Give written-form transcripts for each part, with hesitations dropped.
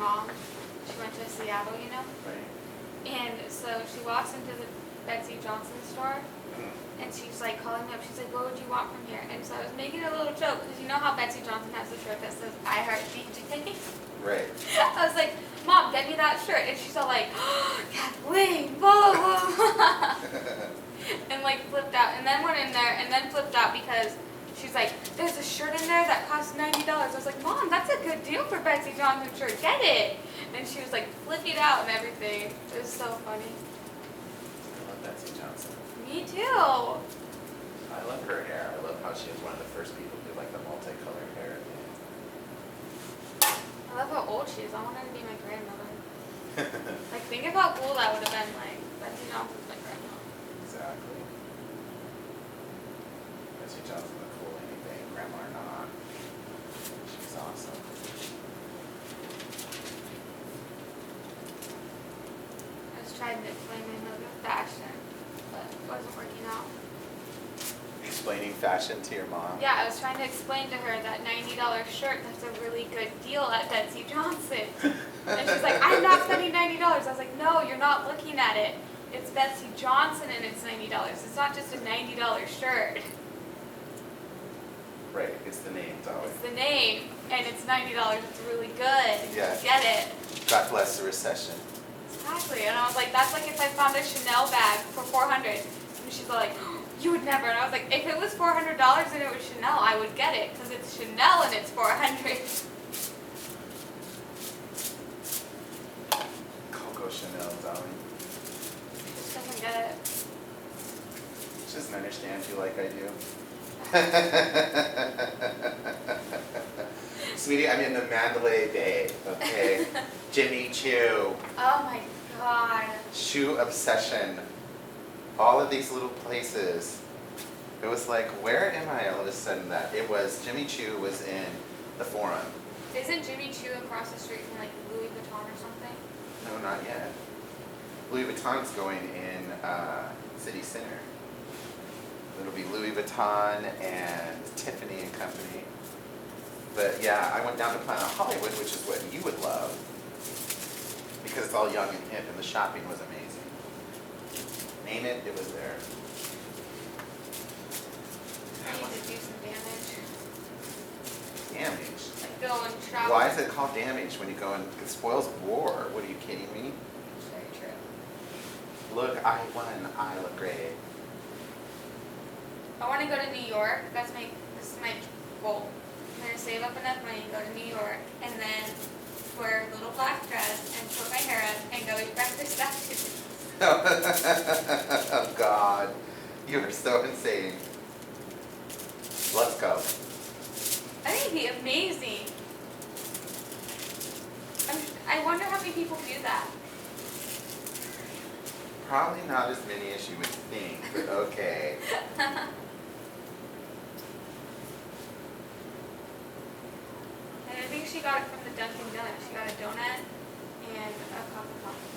mom. She went to Seattle, you know? Right. And so she walks into the Betsy Johnson store, and she's like calling me up. She's like, "What would you want from here?" And so I was making a little joke because you know how Betsy Johnson has a shirt that says "I Heart DJ." Right. I was like, "Mom, get me that shirt," and she's all like, oh, "Kathleen, blah blah blah," and like flipped out, and then went in there, and then flipped out because she's like, "There's a shirt in there that costs $90." I was like, "Mom, that's a good deal for Betsy Johnson shirt. Get it." And she was like flipping out and everything. It was so funny. I love Betsy Johnson. Me too. I love her hair. I love how she was one of the first people to do like the multicolored hair. I love how old she is. I want her to be my grandmother. Like, think of how cool that would have been. Like, Betsy Johnson's my grandma. Exactly. Betsy Johnson look cool anything, grandma or not. She's awesome. I was trying to explain my move of fashion, but it wasn't working out. Explaining fashion to your mom. Yeah, I was trying to explain to her that $90 shirt, that's a really good deal at Betsy Johnson. And she's like, "I'm not spending $90. I was like, "No, you're not looking at it. It's Betsy Johnson and it's $90. It's not just a $90 shirt. Right, it's the name, darling. It's the name, and it's $90. It's really good. Yeah. Get it." God bless the recession. Exactly. And I was like, that's like if I found a Chanel bag for $400. And she's like, "You would never." And I was like, if it was $400 and it was Chanel, I would get it because it's Chanel and it's $400. Coco Chanel, darling. Just doesn't get it. She doesn't understand you like I do. Sweetie, I'm in the Mandalay Bay, okay? Jimmy Choo. Oh my god. Shoe obsession. All of these little places. It was like, where am I all of a sudden that? It was, Jimmy Choo was in the Forum. Isn't Jimmy Choo across the street from like Louis Vuitton or something? No, not yet. Louis Vuitton's going in City Center. It'll be Louis Vuitton and Tiffany and Company. But yeah, I went down to Planet Hollywood, which is what you would love. Because it's all young and hip and the shopping was amazing. Name it, it was there. I need to do some damage. Damage? Like go and travel. Why is it called damage when you go and it spoils war? What are you kidding me? It's very true. Look, I won. I look great. I want to go to New York. This is my goal. I'm going to save up enough money, go to New York, and then wear a little black dress and put my hair up and go eat breakfast after. Oh God, you are so insane. Let's go. I think it'd be amazing. I wonder how many people do that. Probably not as many as you would think, but okay. And I think she got it from the Dunkin' Donuts. She got a donut and a cup of coffee.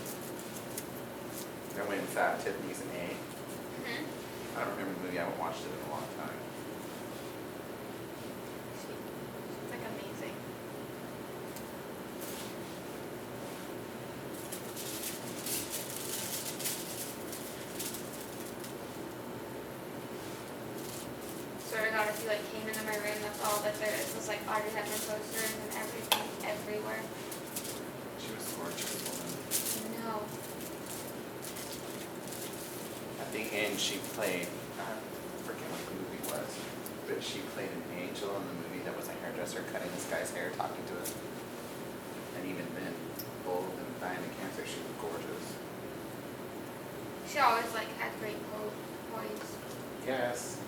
And when it's that Tiffany's an A. Mm-hmm. I don't remember the movie. I haven't watched it in a long time. She's like amazing. Swear to God, if you like came into my room, that's all that there is. It's like Audrey Hepburn posters and everything everywhere. She was a gorgeous woman. No. At the end, she played, I forget what the movie was, but she played an angel in the movie that was a hairdresser cutting this guy's hair, talking to him. And even then, old and dying of cancer, she was gorgeous. She always like had great poise. Yes.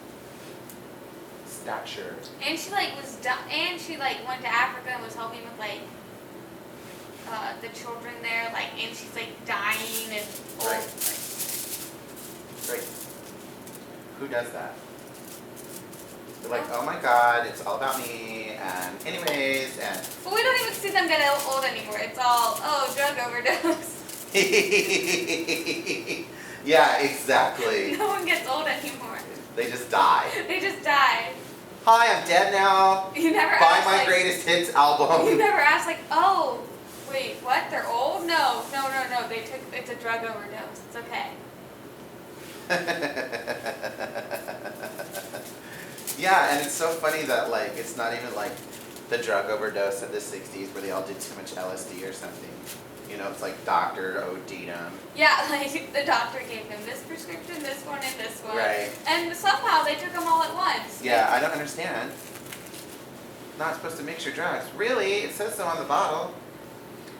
Stature. And she like and she like went to Africa and was helping with like the children there, like, and she's like dying and old. Right. Like, Great. Who does that? They're like, oh my God, it's all about me, and anyways, and... But we don't even see them get old anymore. It's all, oh, drug overdose. Yeah, exactly. No one gets old anymore. They just die. They just die. Hi, I'm dead now. You never Buy ask, my like, greatest hits album. You never ask, like, oh, Wait, what? They're old? No. It's a drug overdose. It's okay. Yeah, and it's so funny that like it's not even like the drug overdose of the 60s where they all did too much LSD or something. You know, it's like doctor OD'd them. Yeah, like the doctor gave them this prescription, this one, and this one. Right. And somehow they took them all at once. Yeah, I don't understand. Not supposed to mix your drugs. Really? It says so on the bottle.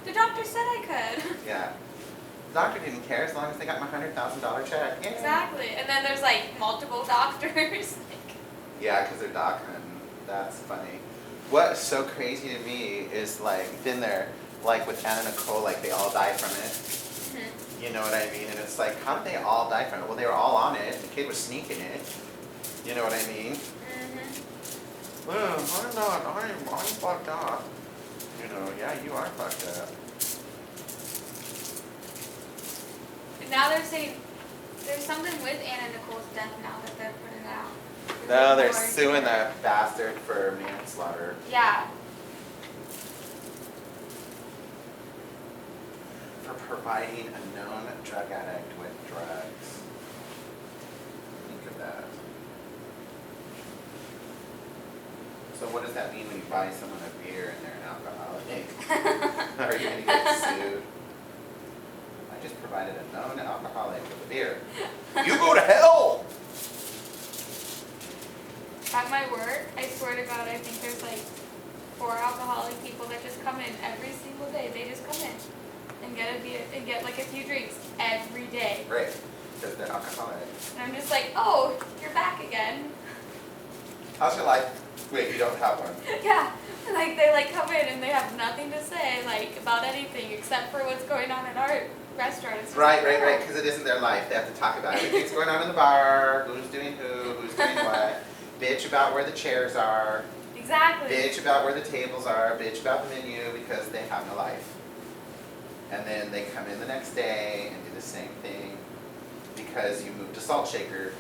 The doctor said I could. Yeah. The doctor didn't care as long as they got my $100,000 check. Yay. Exactly. And then there's like multiple doctors. Yeah, because they're doc hunting. That's funny. What's so crazy to me is like, then they're like with Anna Nicole, like they all die from it. Mm-hmm. You know what I mean? And it's like, how did they all die from it? Well, they were all on it. The kid was sneaking it. You know what I mean? Mm-hmm. I'm fucked up. You know, yeah, you are fucked up. And now they're saying there's something with Anna Nicole's death now that they're putting out. No, they're suing that bastard for manslaughter. Yeah. For providing a known drug addict with drugs. Think of that. So what does that mean when you buy someone a beer and they're an alcoholic? Are you going to get sued? I just provided a known alcoholic with a beer. You go to hell! At my work, I swear to God, I think there's like 4 alcoholic people that just come in every single day. They just come in and get a beer and get like a few drinks every day. Right, because they're alcoholic. And I'm just like, oh, you're back again. How's your life? Wait, you don't have one. Yeah, like they like come in and they have nothing to say like about anything except for what's going on in our restaurant. It's just Right, like, right, because it isn't their life. They have to talk about everything's going on in the bar, who's doing who's doing what, bitch about where the chairs are, Exactly. bitch about where the tables are, bitch about the menu because they have no life. And then they come in the next day and do the same thing because you moved to Salt Shaker.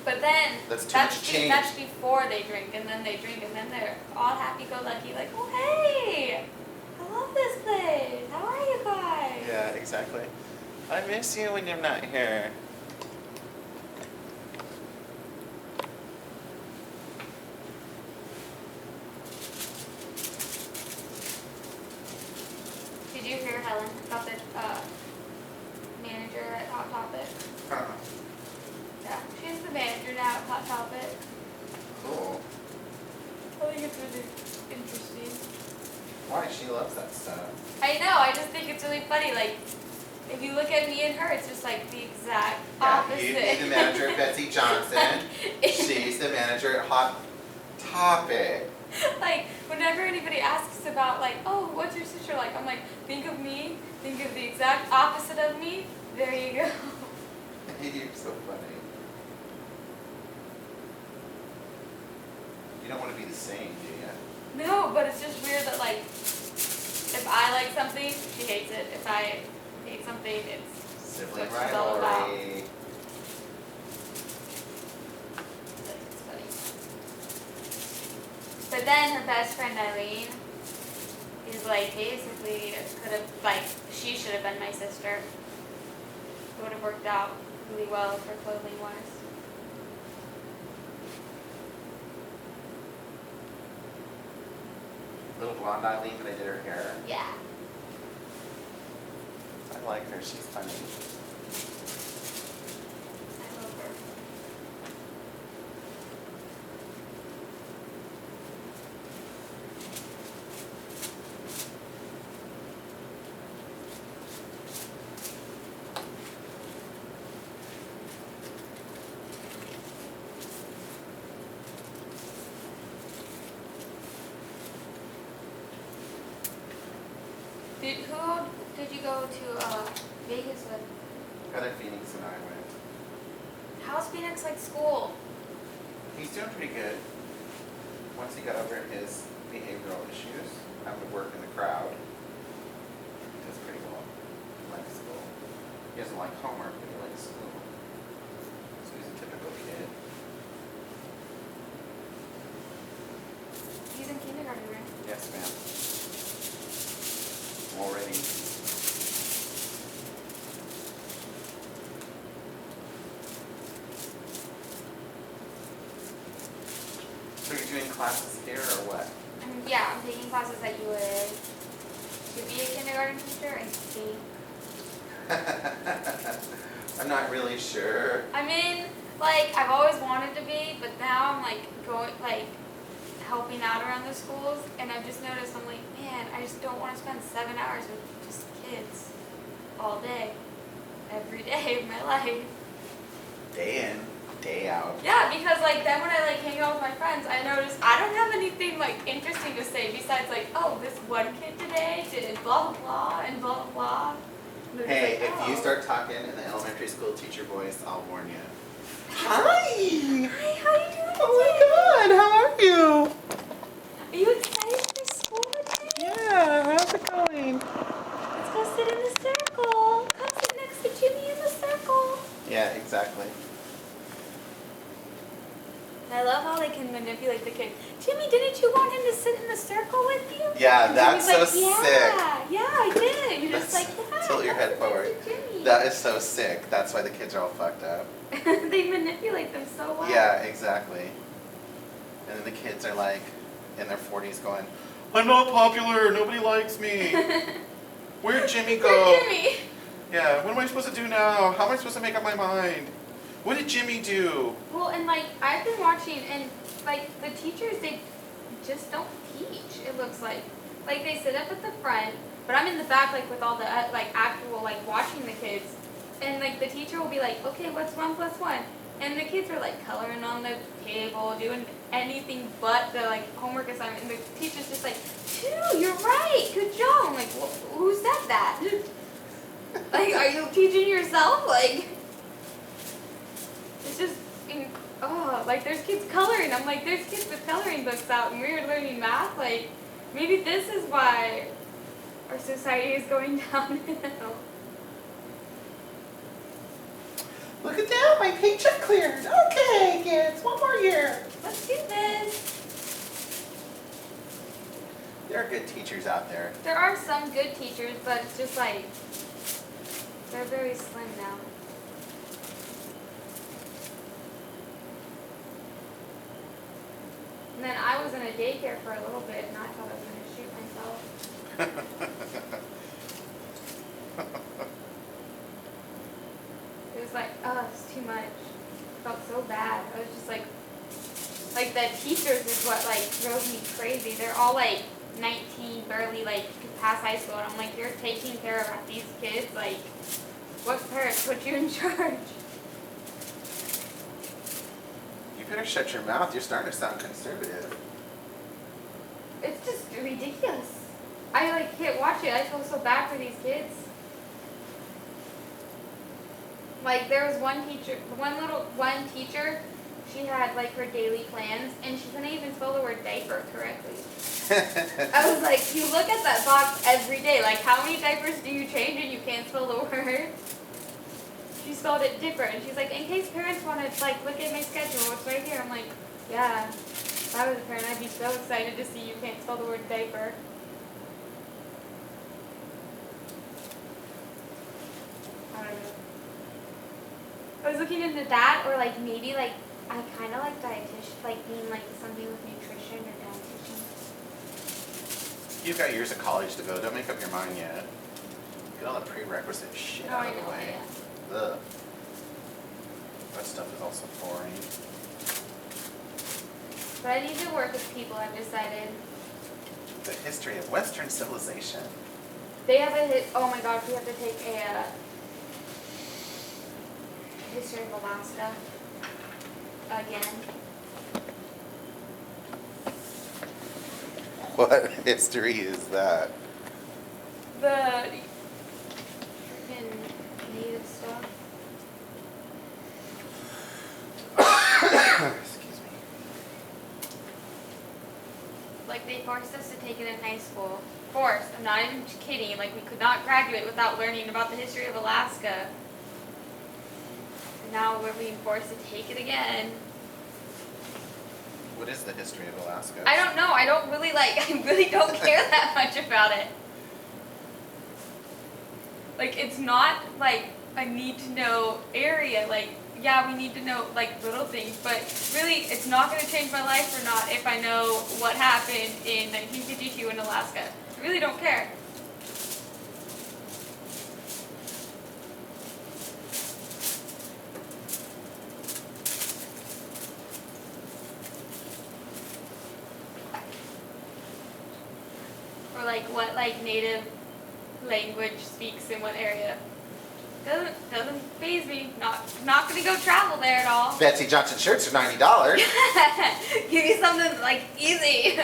But then That's too much change. that's before they drink, and then they drink, and then they're all happy-go-lucky, like, oh hey, I love this place. How are you guys? Yeah, exactly. I miss you when you're not here. Did you hear Helen about the manager at Hot Topic? Yeah, she's the manager now at Hot Topic. Cool. I think it's really interesting. Why? She loves that stuff. I know, I just think it's really funny, like, if you look at me and her, it's just like the exact Yeah, opposite. you'd be the manager of Betsy Johnson. She's the manager at Hot Topic. Like, whenever anybody asks about, like, oh, what's your sister like? I'm like, think of me, think of the exact opposite of me. There you go. You're so funny. You don't want to be the same, do you? No, but it's just weird that, like, if I like something, she hates it. If I hate something, it's Sibling what she's all about. rivalry. It's funny. But then her best friend Eileen is like, basically, could have, like, she should have been my sister. It would have worked out really well for clothing wise. Little blonde Eileen, but I did her hair. Yeah. I like her. She's funny. I love her. Who did you go to Vegas with? Heather Phoenix and I went. How's Phoenix like school? He's doing pretty good. Once he got over his behavioral issues, having to work in the crowd, he does pretty well. He likes school. He doesn't like homework, but he likes school. So he's a typical kid. He's in kindergarten, right? Yes, ma'am. Already in classes here or what? Yeah, I'm taking classes at UA to be a kindergarten teacher and see. I'm not really sure. I mean, like, I've always wanted to be, but now I'm like going, like, helping out around the schools, and I've just noticed, I'm like, man, I just don't want to spend 7 hours with just kids all day, every day of my life. Day in, day out. Yeah, because like then when I like hang out with my friends, I notice I don't have anything like interesting to say besides like, oh, this one kid today did blah blah blah and blah blah blah. And they're just Hey, like, if you oh. start talking in the elementary school teacher voice, I'll warn you. Hi, Hi! how you doing Oh today? my God, how are you? Are you excited for school today? Yeah, how's it going? Let's go sit in the circle. Come sit next to Jimmy in the circle. Yeah, exactly. I love how they can manipulate the kid. Jimmy, didn't you want him to sit in the circle with you? Yeah, And that's Jimmy's so like, sick. Yeah, I did. You're just like, That's- yeah. tilt your head that's forward. next to Jimmy. That is so sick. That's why the kids are all fucked up. They manipulate them so well. Yeah, exactly. And then the kids are like in their 40s going, I'm not popular, nobody likes me. Where'd Jimmy go? Where'd Jimmy? Yeah, what am I supposed to do now? How am I supposed to make up my mind? What did Jimmy do? Well, and like I've been watching, and like the teachers, they just don't teach. It looks like they sit up at the front, but I'm in the back like with all the like actual like watching the kids, and like the teacher will be like, okay, what's 1 + 1? And the kids are like coloring on the table, doing anything but the like homework assignment, and the teacher's just like, 2, you're right, good job. I'm like, well, who said that? Like, are you teaching yourself? Like, it's just, like there's kids coloring. I'm like, there's kids with coloring books out, and we're learning math. Like, maybe this is why our society is going downhill. Look at that, my paycheck cleared. Okay, kids, one more year. Let's do this. There are good teachers out there. There are some good teachers, but it's just like, they're very slim now. And then I was in a daycare for a little bit, and I thought I was going to shoot myself. It was like, oh, it's too much. I felt so bad. I was just like the teachers is what like drove me crazy. They're all like 19, barely like past high school, and I'm like, you're taking care of these kids. Like, what parents put you in charge? You better shut your mouth. You're starting to sound conservative. It's just ridiculous. I like can't watch it. I feel so bad for these kids. Like there was one teacher, she had like her daily plans, and she couldn't even spell the word diaper correctly. I was like, you look at that box every day. Like, how many diapers do you change and you can't spell the word? She spelled it different. She's like, in case parents want to like look at my schedule, it's right here. I'm like, yeah. If I was a parent, I'd be so excited to see you can't spell the word diaper. I don't know. I was looking into that, or like maybe like I kind of like dietitian, like being like something with nutrition or dietitian. You've got years of college to go. Don't make up your mind yet. Get all the prerequisite shit out of the way. Yeah. Ugh. That stuff is also boring. But I need to work with people, I've decided. The history of Western civilization. They have oh my gosh, we have to take a history of Alaska again. What history is that? The freaking native stuff. Excuse me. Like they forced us to take it in high school. Forced. I'm not even kidding. Like we could not graduate without learning about the history of Alaska. And now we're being forced to take it again. What is the history of Alaska? I don't know. I don't really I really don't care that much about it. Like it's not like a need to know area. Like yeah, we need to know like little things, but really it's not going to change my life or not if I know what happened in 1952 in Alaska. I really don't care. Or like what like native language speaks in what area. Doesn't faze me. Not gonna go travel there at all. Betsy Johnson shirts are $90. Give me something like easy.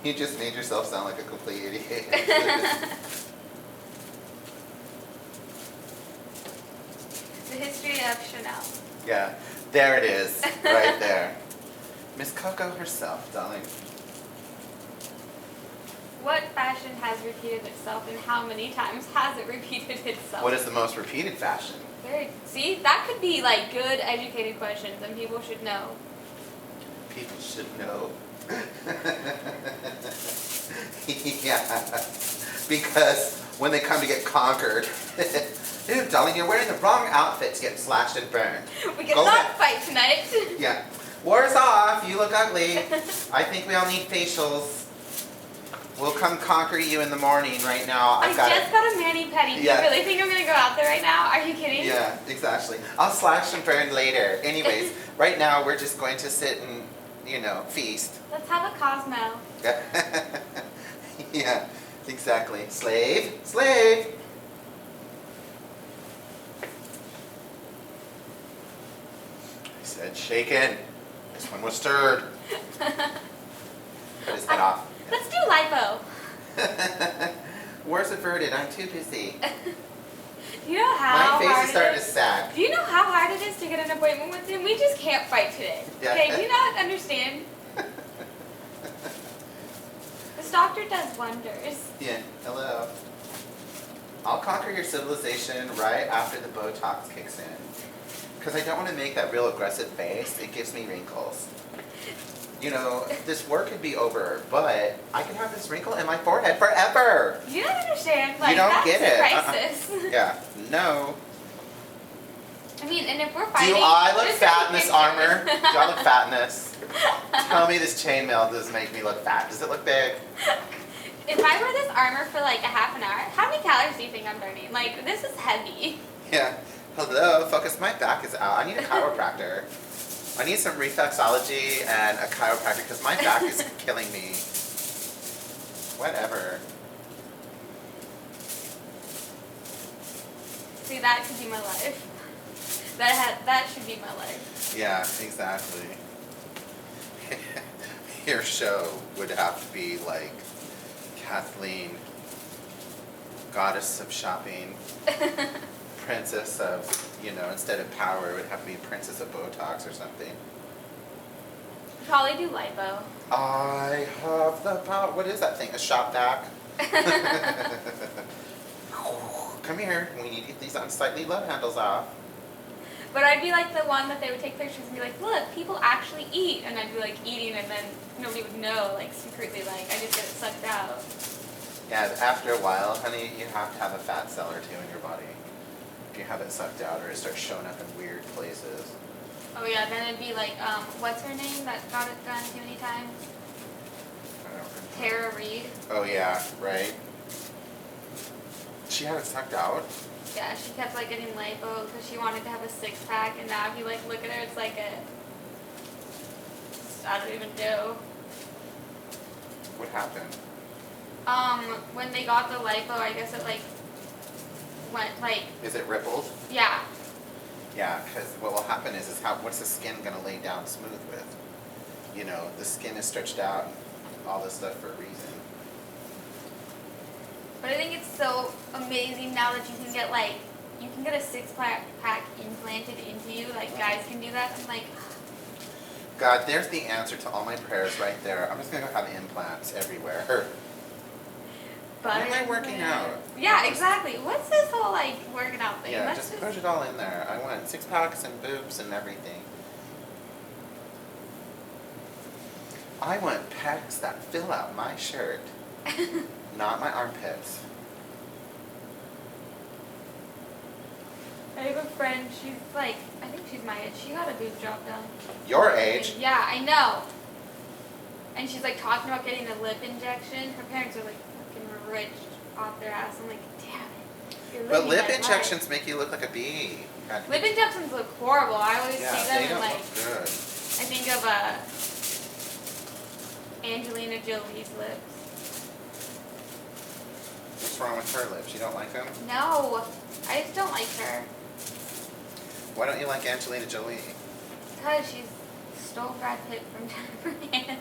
You just made yourself sound like a complete idiot. The history of Chanel. Yeah, there it is, right there. Miss Coco herself, darling. What fashion has repeated itself and how many times has it repeated itself? What is the most repeated fashion? See, that could be like good educated questions and people should know. People should know. Yeah, because when they come to get conquered, ew, darling, you're wearing the wrong outfit to get slashed and burned. We cannot fight tonight. Yeah, war's off, you look ugly. I think we all need facials. We'll come conquer you in the morning right now. I just got a mani-pedi. Yeah. Do you really think I'm going to go out there right now? Are you kidding? Yeah, exactly. I'll slash and burn later. Anyways, right now we're just going to sit and, feast. Let's have a Cosmo. Yeah, exactly. Slave, slave. I said shaken. This one was stirred. Cut his head off. Let's do lipo. War's averted. I'm too busy. Do you know how My face hard is starting it to is? sag. Do you know how hard it is to get an appointment with him? We just can't fight today. Yeah. Okay, do you not understand? This doctor does wonders. Yeah, hello. I'll conquer your civilization right after the Botox kicks in. Because I don't want to make that real aggressive face. It gives me wrinkles. This work could be over, but I can have this wrinkle in my forehead forever. You don't understand. Like, You don't that's get a it. crisis. Yeah, no. I mean, and if we're fighting... Do I look just fat take in this pictures. armor? Do I look fat in this? Tell me this chainmail does make me look fat. Does it look big? If I wear this armor for like a half an hour, how many calories do you think I'm burning? Like, this is heavy. Yeah. Hello, focus, my back is out. I need a chiropractor. I need some reflexology and a chiropractor because my back is killing me. Whatever. See, that could be my life. That should be my life. Yeah, exactly. Your show would have to be like Kathleen, goddess of shopping, princess of, instead of power, it would have to be princess of Botox or something. Probably do lipo. I have the power. What is that thing? A shop vac? Come here. We need to get these unsightly love handles off. But I'd be like the one that they would take pictures and be like, look, people actually eat. And I'd be like eating and then nobody would know, like secretly, like I just get it sucked out. Yeah, after a while, honey, you have to have a fat cell or two in your body. If you have it sucked out or it starts showing up in weird places. Oh yeah, then it'd be like, what's her name that got it done too many times? I don't remember. Tara Reid. Oh yeah, right. She had it sucked out? Yeah, she kept like getting lipo because she wanted to have a six pack, and now if you like look at her, it's like I don't even know. What happened? When they got the lipo, I guess it like went like, Is it rippled? yeah. Yeah, because what will happen is what's the skin going to lay down smooth with? The skin is stretched out and all this stuff for a reason. But I think it's so amazing now that you can get a six pack implanted into you, like guys can do that. I'm like, God, there's the answer to all my prayers right there. I'm just going to go have implants everywhere. Why am I working out? Yeah, exactly. What's this whole like working out thing? Yeah, Let's just push it all in there. I want six packs and boobs and everything. I want pecs that fill out my shirt, not my armpits. I I have a friend, she's like, I think she's my age. She got a boob job done. Your age? Yeah, I know. And she's like talking about getting a lip injection. Her parents are like fucking rich off their ass. I'm like, damn it. You're But living lip my injections life. make you look like a bee. God, Lip injections look horrible. I always yeah, see them they and don't like, look good. I think of Angelina Jolie's lips. What's wrong with her lips? You don't like them? No, I just don't like her. Why don't you like Angelina Jolie? Because she stole Brad Pitt from Jennifer Aniston.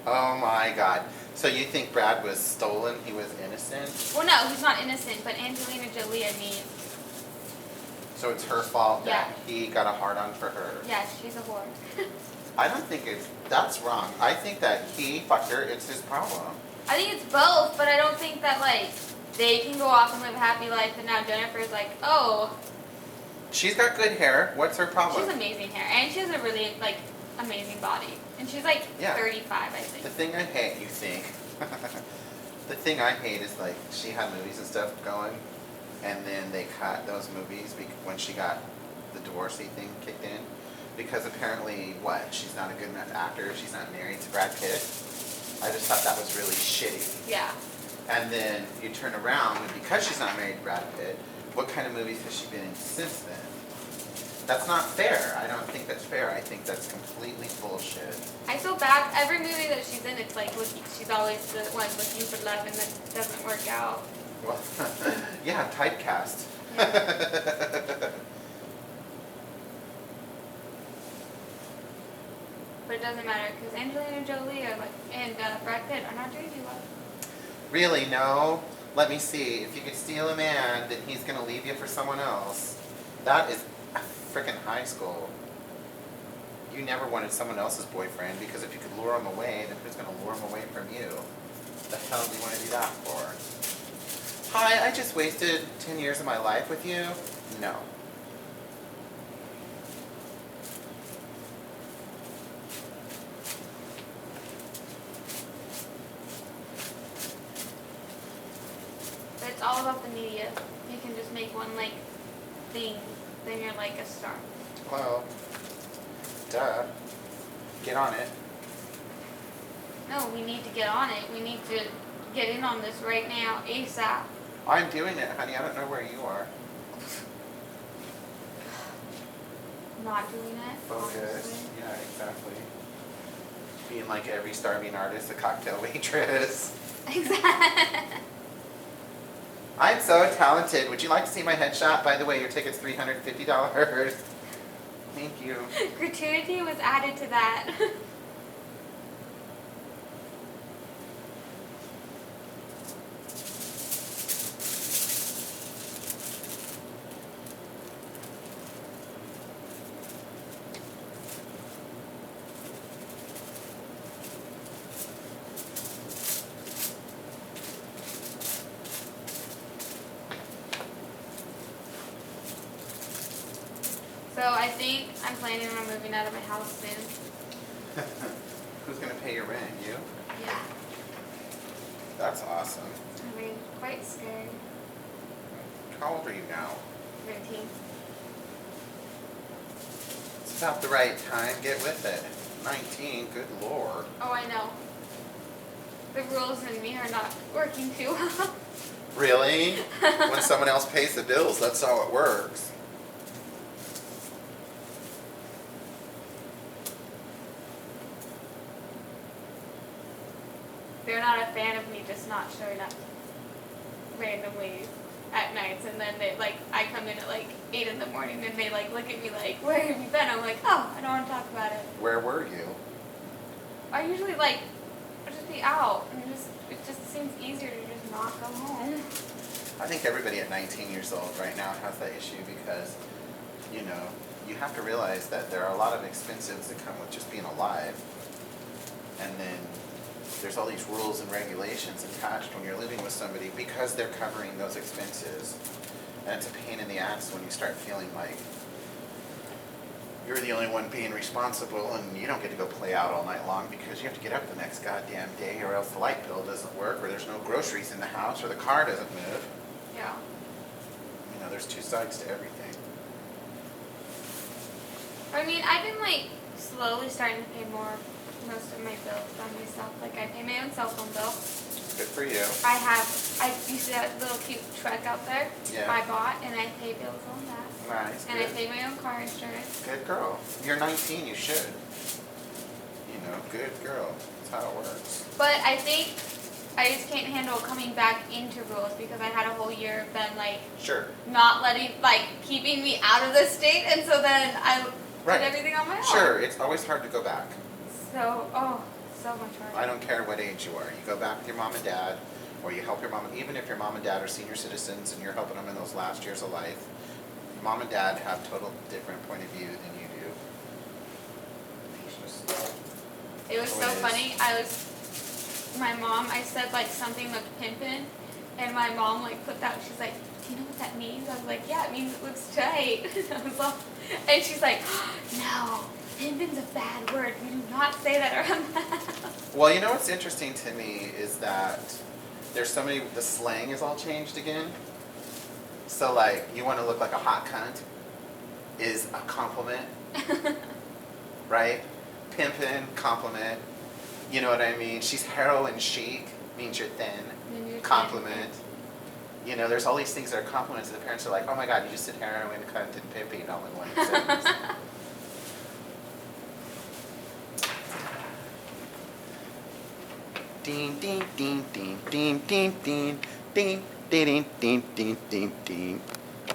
Oh my God. So you think Brad was stolen? He was innocent? Well, no, he's not innocent, but Angelina Jolie, I mean, So it's her fault that Yeah. he got a hard-on for her? yeah, she's a whore. I don't think that's wrong. I think that he fucked her. It's his problem. I think it's both, but I don't think that, like, they can go off and live a happy life, and now Jennifer's like, oh, She's got good hair. What's her problem? she's amazing hair, and she has a really, like, amazing body. And she's, like, Yeah. 35, I The think. thing I hate, you think? The thing I hate is like she had movies and stuff going, and then they cut those movies when she got the divorcee thing kicked in, because apparently what? She's not a good enough actor. She's not married to Brad Pitt. I just thought that was really shitty. Yeah. And then you turn around, and because she's not married to Brad Pitt, what kind of movies has she been in since then? That's not fair. I don't think that's fair. I think that's completely bullshit. I feel bad. Every movie that she's in, it's like, she's always the one looking for love, and then it doesn't work out. Well, yeah, typecast. But it doesn't matter, because Angelina Jolie and Brad Pitt are not doing too well. Really, no? Let me see. If you could steal a man, then he's gonna leave you for someone else. That is frickin' high school. You never wanted someone else's boyfriend, because if you could lure him away, then who's gonna lure him away from you? The hell do you want to do that for? Hi, I just wasted 10 years of my life with you? No. But it's all about the media. You can just make one, like, thing, then you're like a star. Well, duh. Get on it. No, we need to get on it. We need to get in on this right now, ASAP. I'm doing it, honey. I don't know where you are. Not doing it. Focus. honestly. Yeah, exactly. Being like every starving artist, a cocktail waitress. Exactly. I'm so talented. Would you like to see my headshot? By the way, your ticket's $350. Thank you. Gratuity was added to that. So I think I'm planning on moving out of my house soon. Who's gonna pay your rent? You? Yeah. That's awesome. I mean, quite scary. How old are you now? 13. It's about the right time. Get with it. 19. Good lord. Oh, I know. The rules in me are not working too well. Really? When someone else pays the bills, that's how it works. They're not a fan of me just not showing up randomly at nights, and then they like I come in at like 8 in the morning and they like look at me like, where have you been? I'm like, oh, I don't want to talk about it. Where were you? I usually like I'll just be out and it just seems easier to just not go home. I think everybody at 19 years old right now has that issue because, you know, you have to realize that there are a lot of expenses that come with just being alive. And then there's all these rules and regulations attached when you're living with somebody because they're covering those expenses. And it's a pain in the ass when you start feeling like you're the only one being responsible and you don't get to go play out all night long because you have to get up the next goddamn day or else the light bill doesn't work or there's no groceries in the house or the car doesn't move. Yeah. I mean, You know, there's two sides to everything. I mean, I've been like slowly starting to pay more most of my bills by myself. Like I pay my own cell phone bill. Good for you. You see that little cute truck out there? Yeah. I bought and I pay bills on that. Nice. And Good. I pay my own car insurance. Good girl. You're 19, you should. You know, good girl. That's how it works. But I think I just can't handle coming back into rules because I had a whole year of them like Sure. not letting, like keeping me out of the state, and so then I Right. did everything on my own. Sure, it's always hard to go back. So, so much harder. I don't care what age you are. You go back with your mom and dad, or you help your mom, even if your mom and dad are senior citizens and you're helping them in those last years of life, mom and dad have total different point of view than you do. It's just- It was so funny. My mom, I said like something looked pimpin', and my mom like flipped out. She's like, "Do you know what that means?" I was like, "Yeah, it means it looks tight." I was all, and she's like, "No, pimpin's a bad word. We do not say that around the house." Well, you know what's interesting to me is that there's so many, the slang is all changed again. So like, you want to look like a hot cunt is a compliment, right? Pimpin', compliment. You know what I mean? She's heroin chic, means you're thin. Means you're thin. Compliment. You know, there's all these things that are compliments, and the parents are like, "Oh my God, you just said heroin, cunt, and pimping all in one sentence." Ding, ding, ding, ding, ding, ding, ding, ding, ding, ding, ding, ding, ding.